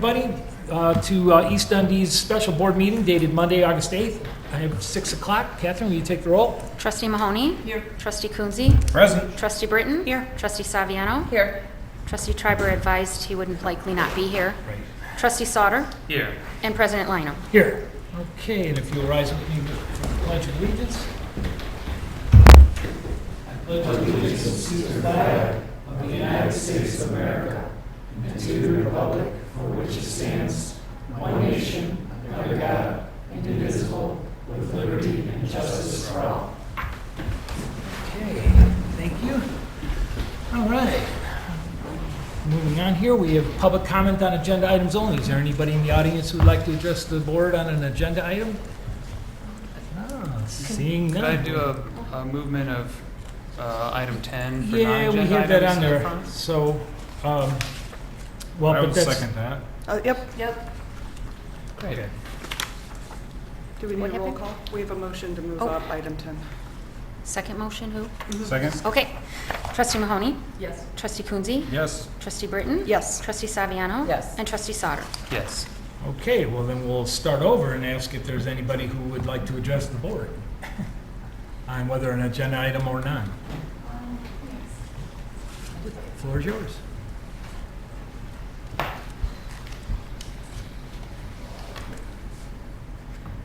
everybody, to East Dundee's special board meeting dated Monday, August 8th. I have 6 o'clock. Catherine, will you take the roll? Trustee Mahoney? Here. Trustee Coonsey? Present. Trustee Britton? Here. Trustee Saviano? Here. Trustee Triber advised he would likely not be here. Right. Trustee Sauter? Here. And President Lino. Here. Okay, and if you'll rise with me for the Pledge of Allegiance. I pledge allegiance to the flag of the United States of America and to the republic for which it stands, one nation, under God, indivisible, with liberty and justice for all. Okay, thank you. All right. Moving on here, we have public comment on agenda items only. Is there anybody in the audience who would like to address the board on an agenda item? No, seeing Could I none. do a movement of item 10 for Yeah, non-agenda we have that items on in there. front? So, well, I but would that's. second that. Yep. Okay. Do we What need a roll happened? call? We have a motion to move Oh. up item 10. Second motion, who? Second? Okay. Trustee Mahoney? Yes. Trustee Coonsey? Yes. Trustee Britton? Yes. Trustee Saviano? Yes. And Trustee Sauter. Yes. Okay, well then we'll start over and ask if there's anybody who would like to address the board on whether an agenda item or not. The floor is yours.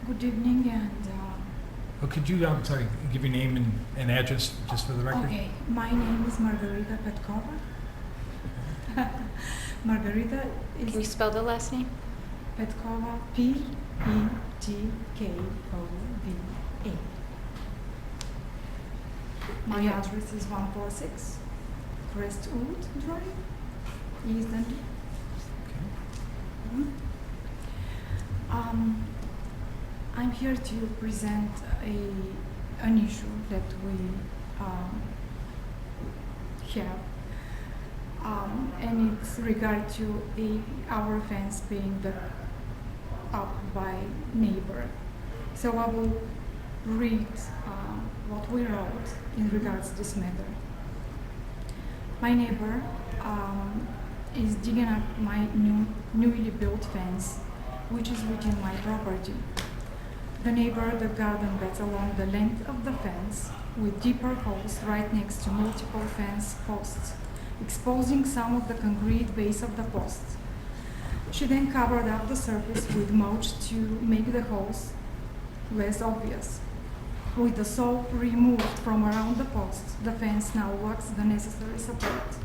Good evening, and Well, could you, I'm sorry, give your name and address just for the record? okay, my name is Margarita Petkova. Margarita Can you is spell the last name? Petkova, P-E-T-K-O-V-A. My address is 146 Crestwood Drive, East Dundee. Okay. I'm here to present an issue that we have, and it's regard to our fence being dug up by neighbor. So I will read what we wrote in regards to this matter. My neighbor is digging up my newly built fence, which is within my property. The neighbor, the garden beds along the length of the fence with deeper holes right next to multiple fence posts, exposing some of the concrete base of the posts. She then covered up the surface with mulch to make the holes less obvious. With the soil removed from around the posts, the fence now lacks the necessary support.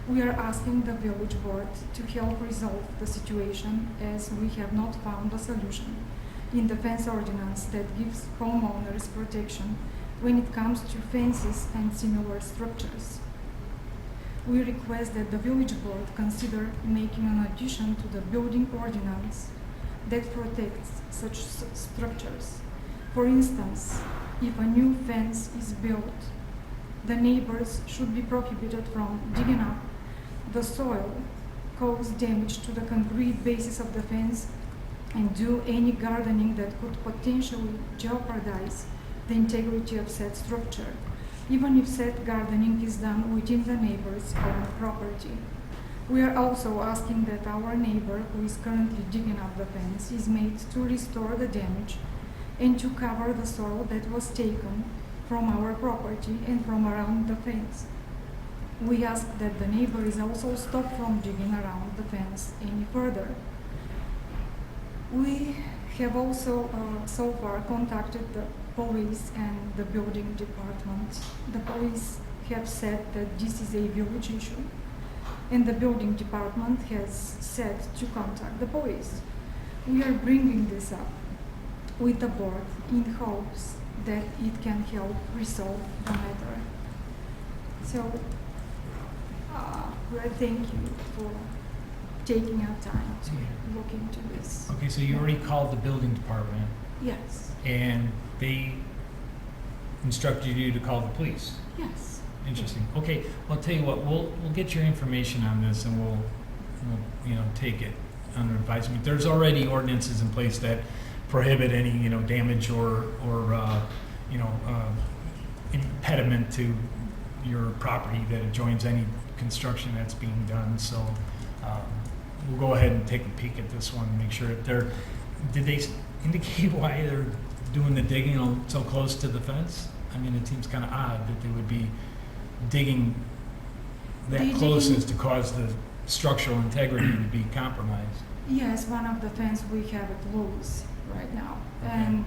We are asking the village board to help resolve the situation, as we have not found a solution in the fence ordinance that gives homeowners protection when it comes to fences and similar structures. We request that the village board consider making an addition to the building ordinance that protects such structures. For instance, if a new fence is built, the neighbors should be prohibited from digging up the soil, cause damage to the concrete basis of the fence, and do any gardening that could potentially jeopardize the integrity of said structure, even if said gardening is done within the neighbor's own property. We are also asking that our neighbor, who is currently digging up the fence, is made to restore the damage and to cover the soil that was taken from our property and from around the fence. We ask that the neighbor is also stopped from digging around the fence any further. We have also so far contacted the police and the building department. The police have said that this is a village issue, and the building department has said to contact the police. We are bringing this up with the board in hopes that it can help resolve the matter. So, I thank you for taking our time to look into this. Okay, so you already called the building department Yes, and they instructed you to call the police. yes. Interesting. Okay, well, I'll tell you what, we'll get your information on this and we'll take it under advisement. There's already ordinances in place that prohibit any, damage or impediment to your property that adjoins any construction that's being done. So we'll go ahead and take a peek at this one and make sure that did they indicate why they're doing the digging so close to the fence? I mean, it seems kind of odd that they would be digging that close as to cause the structural integrity to be compromised. Yes, one of the fence we have it loose right now, and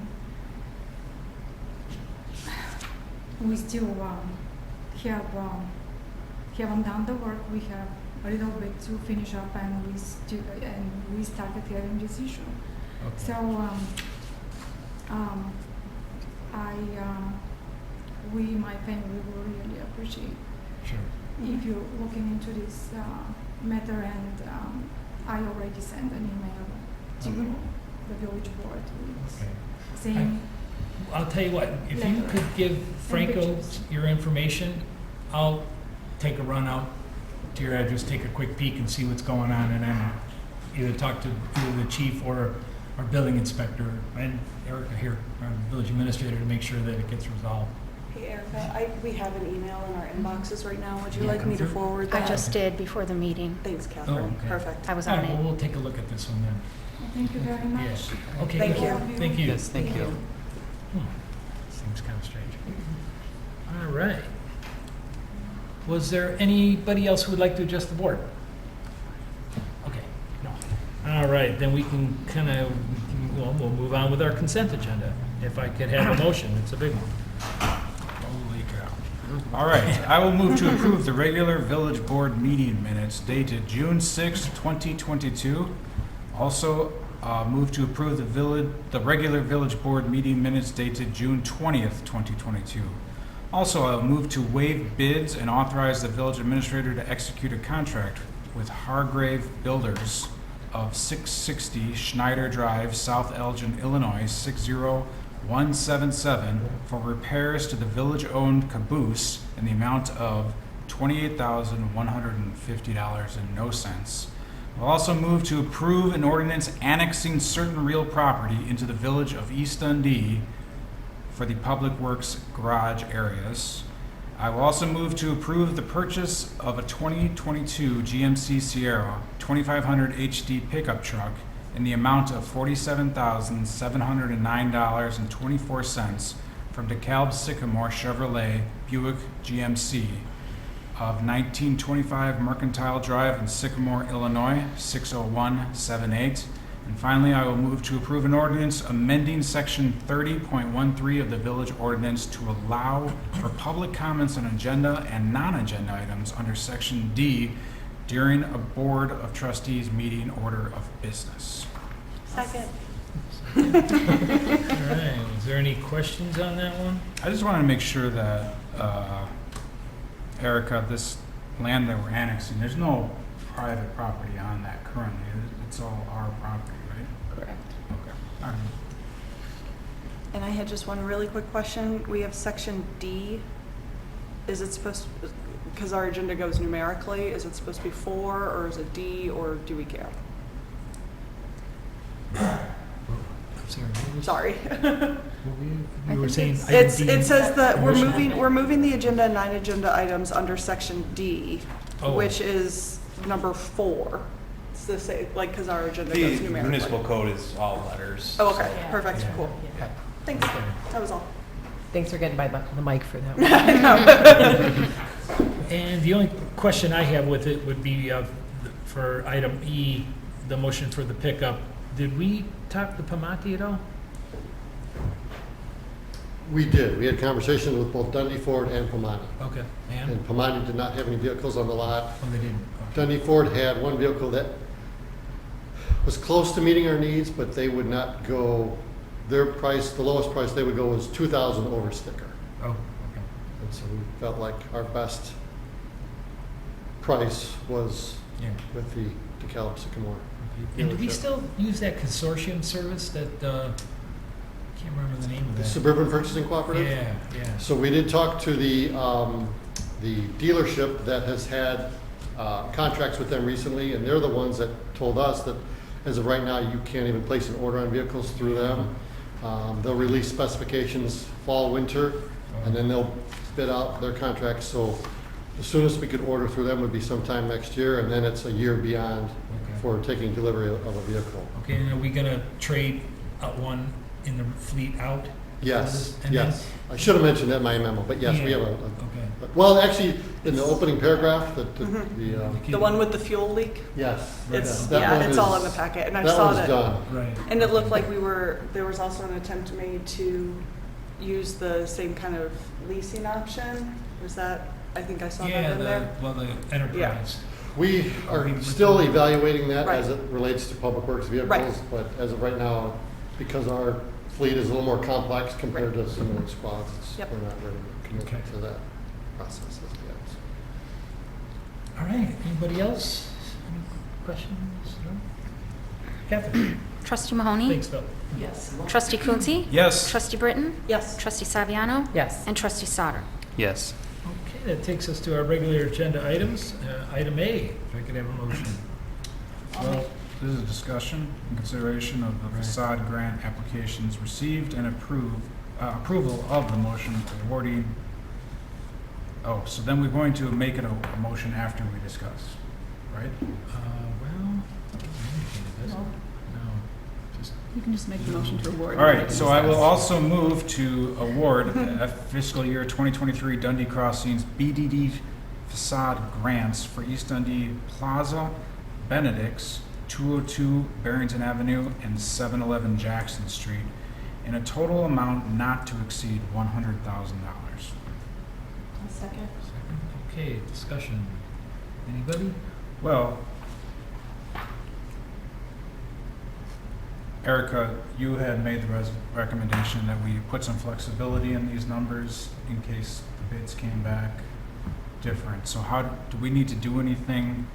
we still haven't done the work. We have a little bit to finish up, and we started having this issue. Okay. So my family will really appreciate Sure. if you're looking into this matter, and I already sent an email to the village board with Okay. saying, I'll tell you what, if you could give Franco your information, I'll take a run out to your address, take a quick peek and see what's going on, and then either talk to either the chief or our building inspector and Erica here, our village administrator, to make sure that it gets resolved. Hey Erica, we have an email in our inboxes right now. Would you Yeah, like come me to through. forward I that? just did before the meeting. Thanks, Catherine. okay. Perfect. I was All on right, well, it. we'll take a look at this one then. thank you very much. Yeah. Okay. Thank good. you. Thank you. Yes, thank you. Seems kind of strange. All right. Was there anybody else who would like to address the board? Okay, no. All right, then we can we'll move on with our consent agenda. If I could have a motion, it's a big one. Holy cow. All right, I will move to approve the regular village board meeting minutes dated June 6, 2022. Also, move to approve the regular village board meeting minutes dated June 20th, 2022. Also, I'll move to waive bids and authorize the village administrator to execute a contract with Hargrave Builders of 660 Schneider Drive, South Elgin, Illinois, 60177 for repairs to the village-owned caboose in the amount of $28,150.00. I'll also move to approve an ordinance annexing certain real property into the village of East Dundee for the Public Works garage areas. I will also move to approve the purchase of a 2022 GMC Sierra 2500 HD pickup truck in the amount of $47,709.24 from DeKalb Sycamore Chevrolet Buick GMC of 1925 Mercantile Drive in Sycamore, Illinois, 60178. And finally, I will move to approve an ordinance amending section 30.13 of the village ordinance to allow for public comments on agenda and non-agenda items under section D during a board of trustees meeting order of business. Second. All right, is there any questions on that one? I just wanted to make sure that, Erica, this land that we're annexing, there's no private property on that currently. It's all our property, right? Correct. Okay. All right. And I had just one really quick question. We have section D. Is it supposed to, because our agenda goes numerically, is it supposed to be 4 or is it D, or do we care? I'm sorry. What was, Sorry. we were saying. It item D. says that we're Motion. moving the agenda and non-agenda items under section D, Oh. which is number 4. It's the same, like, because our agenda The goes numerically. municipal code is all letters. Oh, okay, perfect, Yeah. cool. Thanks, Okay. that was all. Thanks for getting by the mic for that one. And the only question I have with it would be for item E, the motion for the pickup. Did we talk to Pamati at all? We did. We had conversations with both Dundee Ford and Pomani. Okay, and? And Pomani did not have any vehicles on the lot. Oh, they didn't. Okay. Dundee Ford had one vehicle that was close to meeting our needs, but they would not go, their price, the lowest price they would go was $2,000 over sticker. Oh, okay. And so we felt like our best price was Yeah. with the DeKalb Sycamore. And do we dealership. still use that consortium service that, I can't remember the name of The that. Suburban Purchasing Cooperative? Yeah, yeah. So we did talk to the dealership that has had contracts with them recently, and they're the ones that told us that as of right now, you can't even place an order on vehicles through them. They'll release specifications fall, winter, and then they'll bid out their contracts. So the soonest we could order through them would be sometime next year, and then it's a year beyond Okay. for taking delivery of a vehicle. Okay, and are we gonna trade out one in the fleet out? Yes, And then- yes. I should have mentioned that in my memo, but yes, we have a, Okay. well, actually, in the opening paragraph, the, The one with the fuel leak? yes. It's, that yeah, one it's all is- in the packet, and I That saw one's that. done. Right. And it looked like there was also an attempt made to use the same kind of leasing option. Was that, I think I saw that Yeah, in there. the enterprise. We are still evaluating that as Right. it relates to public works vehicles, Right. but as of right now, because our fleet is a little more complex compared to similar squads, Yep. we're not ready to commit Okay. to that process as yet. All right, anybody else? Any questions? No? Catherine? Trustee Mahoney? Thanks, Phil. Yes. Trustee Coonsey? Yes. Trustee Britton? Yes. Trustee Saviano? Yes. And Trustee Sauter. Yes. Okay, that takes us to our regular agenda items. Item A, if I could have a motion. Well, this is a discussion and consideration of the Right. facade grant applications received and approval of the motion awarding. Oh, so then we're going to make it a motion after we discuss, right? Well, no, just, You can just make the motion to award. All right, so I will also move to award fiscal year 2023 Dundee Crossings BDD facade grants for East Dundee Plaza, Benedict's, 202 Barrington Avenue, and 711 Jackson Street, in a total amount not to exceed $100,000. Second. okay, discussion. Anybody? Well, Erica, you had made the recommendation that we put some flexibility in these numbers in case the bids came back different. So how, do we need to do anything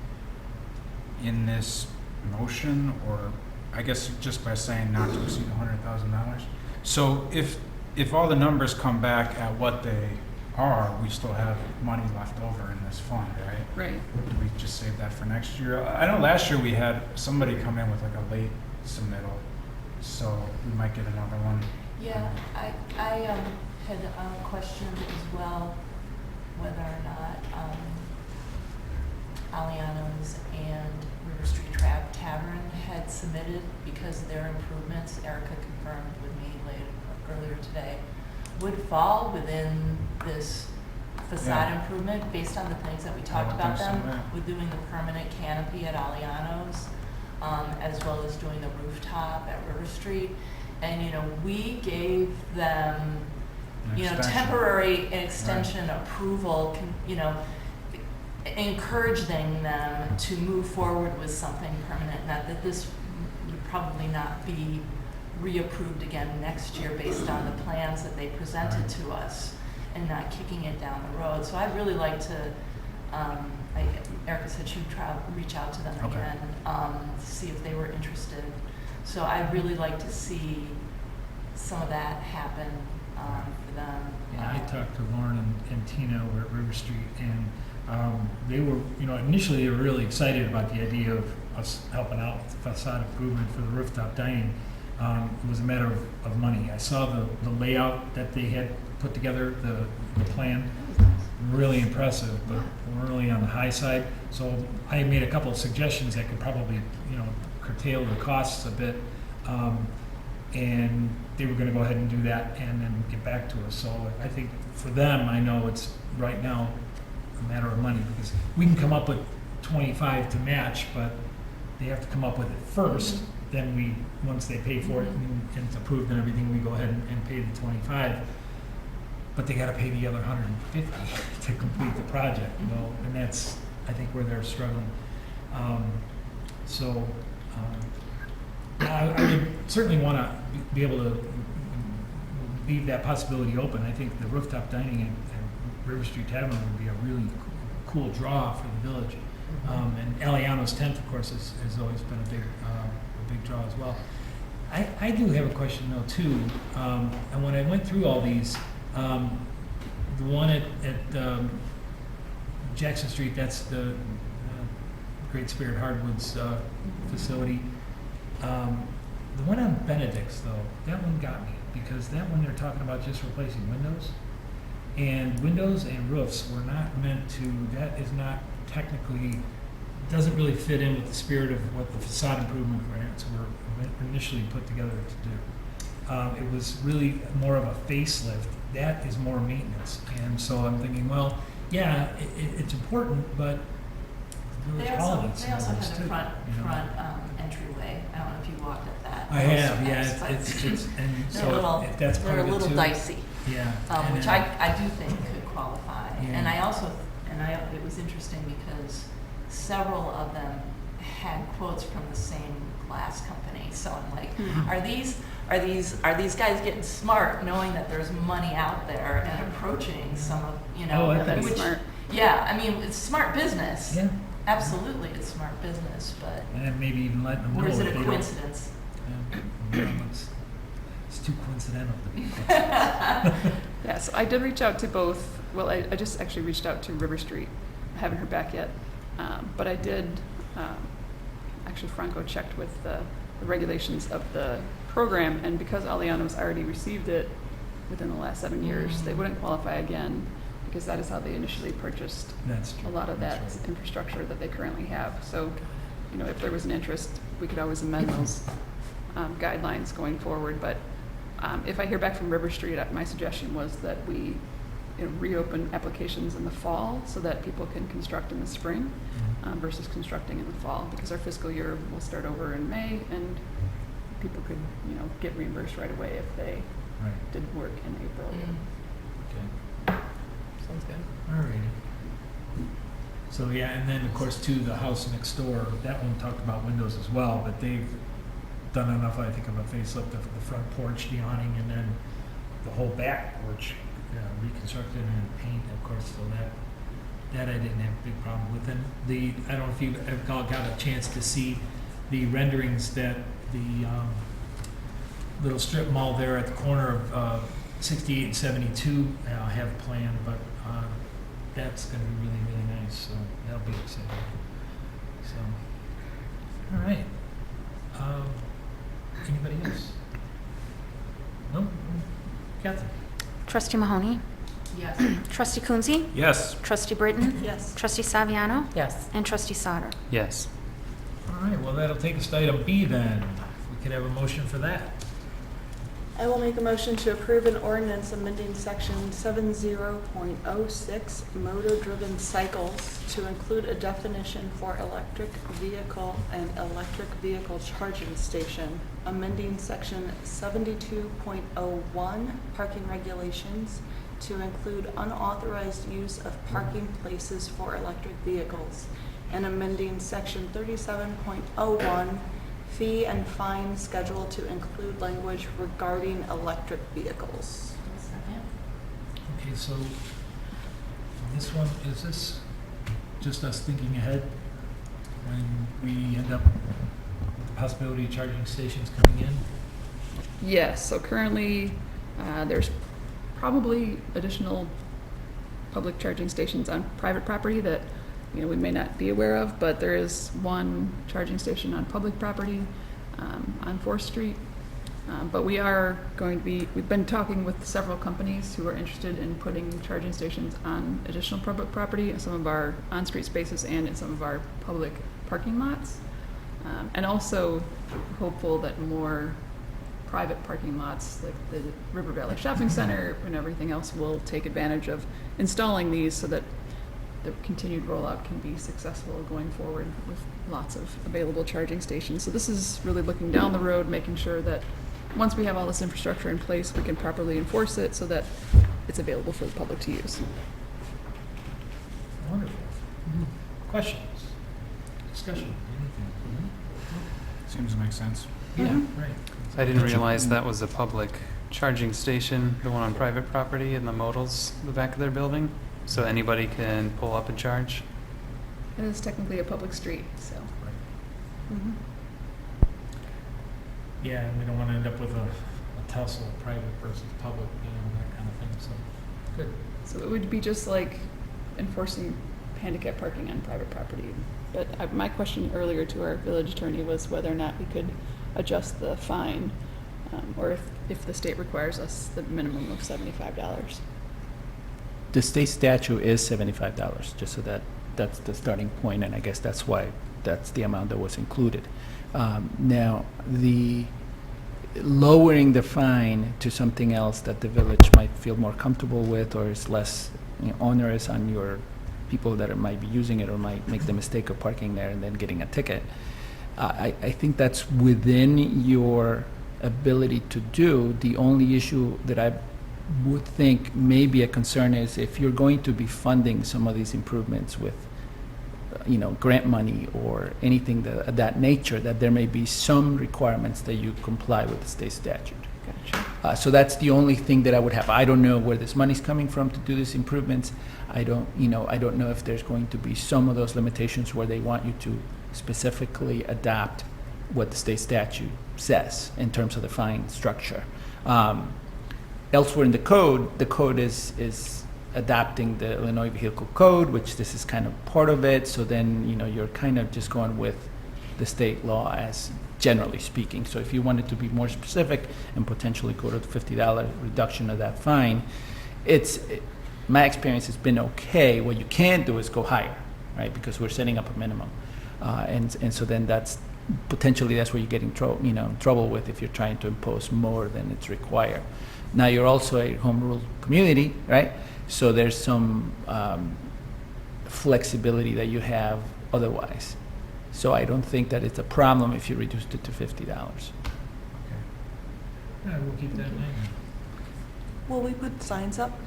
in this motion, or I guess just by saying not to exceed $100,000? So if all the numbers come back at what they are, we still have money left over in this fund, right? Right. Do we just save that for next year? I know last year we had somebody come in with like a late submittal, so we might get another one. Yeah, I had questioned as well whether or not Aliano's and River Street Tavern had submitted, because their improvements, Erica confirmed with me earlier today, would fall within this facade Yeah. improvement based on the things that we talked would about think so, them, yeah. with doing the permanent canopy at Aliano's, as well as doing the rooftop at River Street. And, we gave them, An extension. temporary extension approval, encouraging them to move forward with something permanent. Not that this would probably not be reapproved again next year based on the plans that they presented Right. to us, and not kicking it down the road. So I'd really like to, Erica said she'd reach out to them Okay. again, to see if they were interested. So I'd really like to see some of that happen for them. Yeah, I talked to Lauren and Tina over at River Street, and they were, initially they were really excited about the idea of us helping out with the facade improvement for the rooftop dining. It was a matter of money. I saw the layout that they had put together, the plan, really impressive, but really on the high side. So I made a couple of suggestions that could probably, curtail the costs a bit. And they were gonna go ahead and do that and then get back to us. So I think for them, I know it's right now a matter of money, because we can come up with 25 to match, but they have to come up with it first. Then once they pay for it and it's approved and everything, we go ahead and pay the 25. But they gotta pay the other 150 to complete the project, and that's, I think, where they're struggling. I would certainly wanna be able to leave that possibility open. I think the rooftop dining at River Street Tavern would be a really cool draw for the village. And Aliano's tent, of course, has always been a big draw as well. I do have a question though too, and when I went through all these, the one at Jackson Street, that's the Great Spirit Hardwoods facility. The one on Benedict's though, that one got me, because that one they're talking about just replacing windows. And windows and roofs were not meant to, that is not technically doesn't really fit in with the spirit of what the facade improvement grants were initially put together to do. It was really more of a facelift. That is more maintenance. And so I'm thinking, well, yeah, it's important, but the They village also, hall needs they some also of this have too, a front, you know? front entryway. I don't know if you walked at that. I have, Those yeah, specs, but it's, and they're so a little, if that's part they're of a it little too. dicey, Yeah. and which then- I do think could qualify. Yeah. And I also, it was interesting because several of them had quotes from the same glass company. So I'm like, are these guys getting smart, knowing that there's money out there and approaching some of, Oh, I think which, it's smart. yeah, I mean, it's smart business. Yeah. Absolutely, it's smart business, but, And then maybe even letting them know. or is it if a they don't- coincidence? Yeah, it's too coincidental to be. Yes, I did reach out to both, well, I just actually reached out to River Street. I haven't heard back yet. But I did, actually Franco checked with the regulations of the program, and because Aliano's already received it within the last 7 years, they wouldn't qualify again, because that is how they initially purchased That's true. a lot of that That's right. infrastructure that they currently have. So, if there was an interest, we could always amend those guidelines going forward. But if I hear back from River Street, my suggestion was that we reopen applications in the fall so that people can construct in the spring versus constructing in the fall, because our fiscal year will start over in May, and people could, get reimbursed right away if they Right. did work in April. Okay. Sounds good. All righty. So yeah, and then of course too, the house next door, that one talked about windows as well, but they've done enough, I think, of a facelift of the front porch, the awning, and then the whole back porch reconstructed and paint, of course, so that I didn't have a big problem with. And I don't know if you've all got a chance to see the renderings that the little strip mall there at the corner of 68 and 72 have planned, but that's going to be really, really nice, so that'll be exciting. So, all right. Anybody else? No? Catherine? Trustee Mahoney, Yes. Trustee Coonsey, Yes. Trustee Britton, Yes. Trustee Saviano, Yes. and Trustee Sauter. Yes. All right, well, that'll take us to item B then. We could have a motion for that. I will make a motion to approve an ordinance amending section 70.06 motor-driven cycles to include a definition for electric vehicle and electric vehicle charging station, amending section 72.01 parking regulations to include unauthorized use of parking places for electric vehicles, and amending section 37.01 fee and fine schedule to include language regarding electric vehicles. Second. Okay, so this one, is this just us thinking ahead when we end up with the possibility of charging stations coming in? Yes, so currently, there's probably additional public charging stations on private property that, we may not be aware of, but there is one charging station on public property, on 4th Street. But we've been talking with several companies who are interested in putting charging stations on additional public property, some of our on-street spaces and in some of our public parking lots. And also hopeful that more private parking lots, like the River Valley Shopping Center and everything else, will take advantage of installing these so that the continued rollout can be successful going forward with lots of available charging stations. So this is really looking down the road, making sure that once we have all this infrastructure in place, we can properly enforce it so that it's available for the public to use. Wonderful. Questions? Discussion? Anything? Seems to make sense. Yeah, right. I didn't realize that was a public charging station, the one on private property in the modals, the back of their building. So anybody can pull up and charge. It is technically a public street, so. Mhm. Yeah, and we don't want to end up with a tussle, private versus public, that kind of thing, so, good. So it would be just like enforcing handicap parking on private property. But my question earlier to our village attorney was whether or not we could adjust the fine, or if the state requires us the minimum of $75. The state statute is $75, just so that that's the starting point, and I guess that's why that's the amount that was included. Now, the lowering the fine to something else that the village might feel more comfortable with, or is less onerous on your people that might be using it or might make the mistake of parking there and then getting a ticket. I think that's within your ability to do. The only issue that I would think may be a concern is if you're going to be funding some of these improvements with grant money or anything that nature, that there may be some requirements that you comply with the state statute. So that's the only thing that I would have. I don't know where this money's coming from to do these improvements. I don't know if there's going to be some of those limitations where they want you to specifically adopt what the state statute says in terms of the fine structure. Elsewhere in the code is adapting the Illinois Vehicle Code, which this is kind of part of it. So then, you're kind of just going with the state law as generally speaking. So if you wanted to be more specific and potentially go to the $50 reduction of that fine, my experience has been okay. What you can do is go higher, right? Because we're setting up a minimum. And so then that's where you get in trouble with if you're trying to impose more than it's required. Now you're also a home rule community, right? So there's some flexibility that you have otherwise. So I don't think that it's a problem if you reduced it to $50. Okay. Yeah, we'll keep that in mind. Will we put signs up?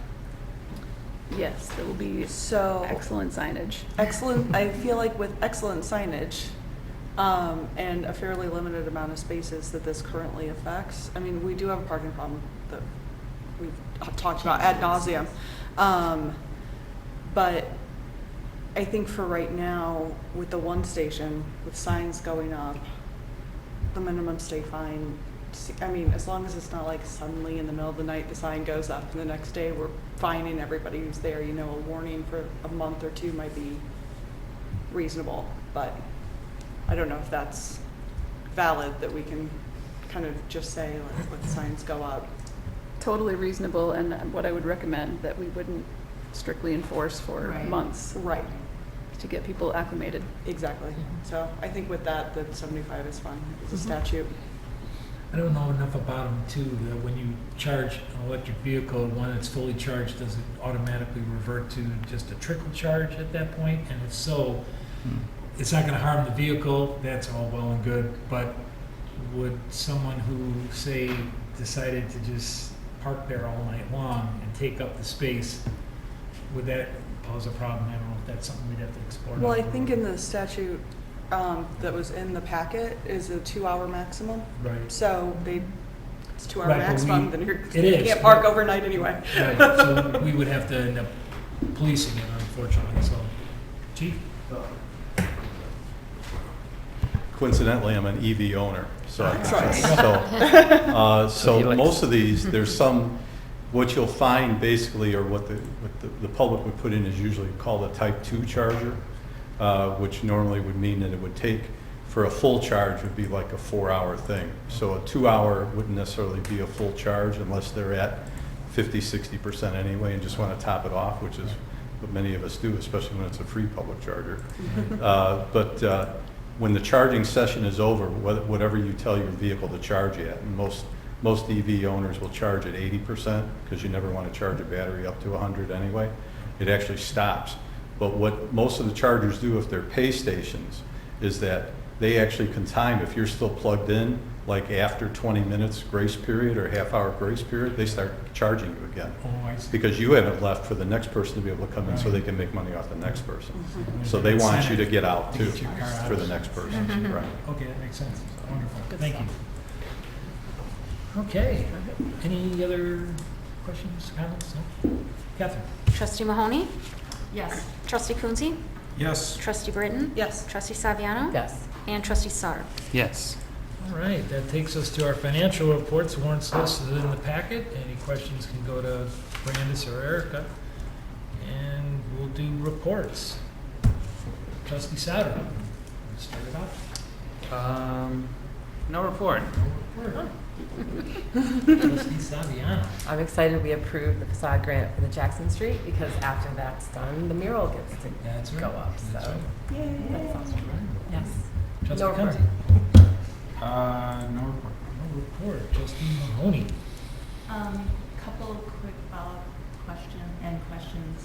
Yes, there will be So excellent signage. excellent. I feel like with excellent signage and a fairly limited amount of spaces that this currently affects. I mean, we do have a parking problem that we've talked about ad nauseum. But I think for right now, with the one station, with signs going up, the minimum stay fine, I mean, as long as it's not like suddenly in the middle of the night the sign goes up and the next day we're fining everybody who's there, a warning for a month or two might be reasonable. But I don't know if that's valid, that we can kind of just say, let the signs go up. Totally reasonable, and what I would recommend that we wouldn't strictly enforce for Right. months Right. to get people acclimated. Exactly. So I think with that, the 75 is fine. It's a statute. I don't know enough about them too, that when you charge an electric vehicle, when it's fully charged, does it automatically revert to just a trickle charge at that point? And if so, it's not gonna harm the vehicle, that's all well and good, but would someone who, say, decided to just park there all night long and take up the space, would that pose a problem? I don't know if that's something we'd have to explore. Well, I think in the statute that was in the packet is a 2-hour maximum. Right. So it's 2-hour Right, but maximum, then it you is, can't park but- overnight anyway. Right, so we would have to end up policing it, unfortunately, so. Chief? Coincidentally, I'm an EV owner, so That's right. so most of these, there's some, what you'll find basically, or what the public would put in is usually called a Type 2 charger, which normally would mean that it would take, for a full charge, would be like a 4-hour thing. So a 2-hour wouldn't necessarily be a full charge unless they're at 50-60% anyway and just want to top it off, which is what many of us do, especially when it's a free public charger. But when the charging session is over, whatever you tell your vehicle to charge at, and most EV owners will charge at 80% because you never want to charge a battery up to 100 anyway. It actually stops. But what most of the chargers do, if they're pay stations, is that they actually can time, if you're still plugged in, like after 20 minutes grace period or half-hour grace period, they start charging you again. Oh, I see. Because you haven't left for the next person to be able to come in so they can make money off the next person. So they want you to get out too, Get your car out. for the next person, right? Okay, that makes sense. Wonderful. Thank you. Okay. Any other questions, comments? No? Catherine? Trustee Mahoney? Yes. Trustee Coonsey? Yes. Trustee Britton? Yes. Trustee Saviano? Yes. And Trustee Sauter? Yes. All right, that takes us to our financial reports. Warrants listed in the packet. Any questions can go to Brandis or Erica. And we'll do reports. Trustee Sauter, start it off. No report. Trustee Saviano. I'm excited we approved the facade grant for the Jackson Street because after that's done, the mural gets to That's right. go up. That's So right. that's awesome. Yes. Trustee No report. Kunze. No report. No report. Trustee Mahoney. Couple of quick follow-up questions.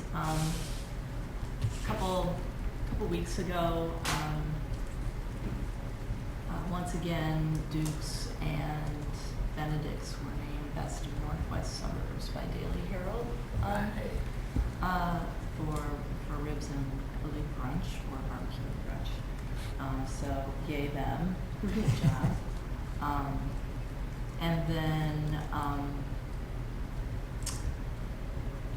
Couple weeks ago, once again, Dukes and Benedict's were named Best of Northwest Suburbs by Daily Herald for ribs and, I believe, brunch or barbecue and brunch. So yay them. Good job. And then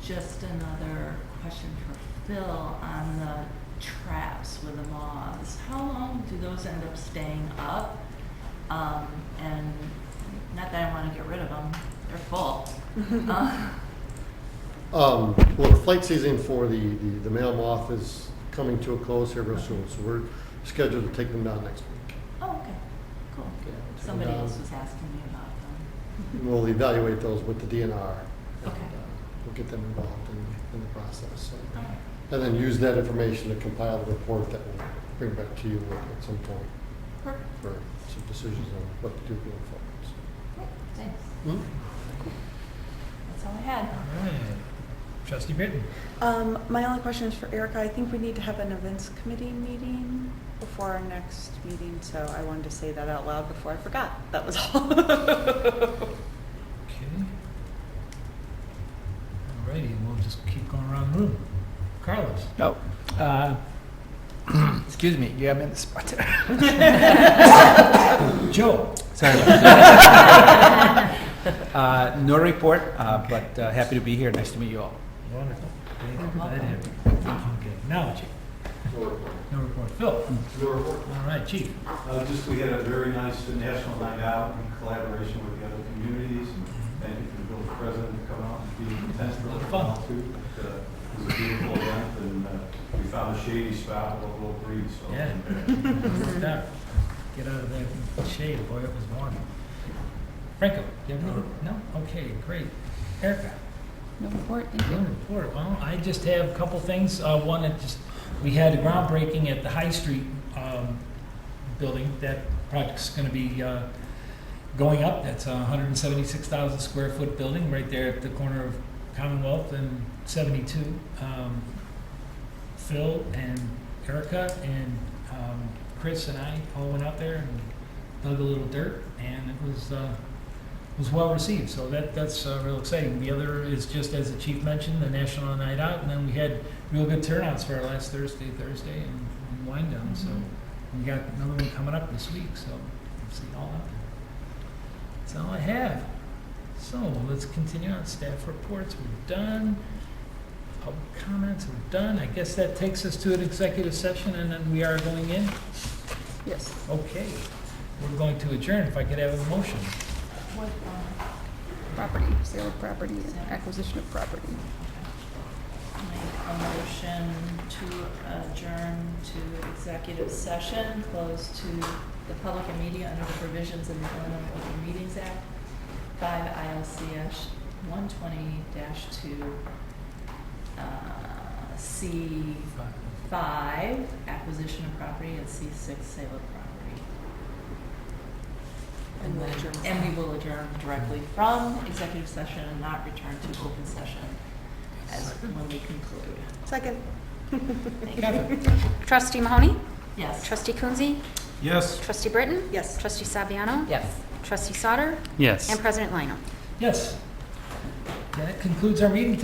just another question for Phil on the traps with the moths. How long do those end up staying up? And not that I want to get rid of them, they're full. Well, the flight season for the male moth is coming to a close here real soon, so we're scheduled to take them down next week. Oh, okay, cool. Yeah, take them Somebody down. else was asking me about them. We'll evaluate those with the DNR. Okay. We'll get them involved in the process. So. All right. And then use that information to compile the report that we'll bring back to you at some point Perfect. for some decisions on what to do going forward. So. Great, thanks. Hmm? That's all I had. All right. Trustee Britton. My only question is for Erica. I think we need to have an events committee meeting before our next meeting, so I wanted to say that out loud before I forgot. That was all. Okay. Alrighty, we'll just keep going around the room. Carlos. Oh, excuse me, you have me in the spot. Joe. Sorry. No report, but happy to be here. Nice to meet you all. Wonderful. Glad to have you. Okay, now, Chief. No report. Phil. No report. All right, Chief. Just we had a very nice national night out in collaboration with the other communities. Thank you for the village president to come out and be intentional. A lot of fun. Too. It was a beautiful event, and we found a shady spot with a little breeze. So Yeah. Get out of that shade, boy, it was warm. Franco, you have no? Okay, great. Erica? No report, thank No you. report. Well, I just have a couple things. One, we had a groundbreaking at the High Street building. That project's going to be going up. That's a 176,000 square foot building right there at the corner of Commonwealth and 72. Phil and Erica and Chris and I all went out there and dug a little dirt, and it was well received. So that's real exciting. The other is just as the chief mentioned, the National Night Out, and then we had real good turnouts for our last Thursday, and wind down. So we got another one coming up this week. So we'll see it all out there. That's all I have. So let's continue on. Staff reports, we're done. Public comments, we're done. I guess that takes us to an executive session, and then we are going in. Yes. Okay, we're going to adjourn. If I could have a motion. What, Property, sale of property, and acquisition of property. make a motion to adjourn to executive session, close to the public and media under the provisions of the Illinois Open Meetings Act, 5 ILCS 120-2, C5, acquisition of property, and C6, sale of property. And we will adjourn directly from executive session and not return to open session as when we conclude. Second. Thank you. Trustee Mahoney? Yes. Trustee Coonsey? Yes. Trustee Britton? Yes. Trustee Saviano? Yes. Trustee Sauter? Yes. And President Lino? Yes. That concludes our meeting tonight.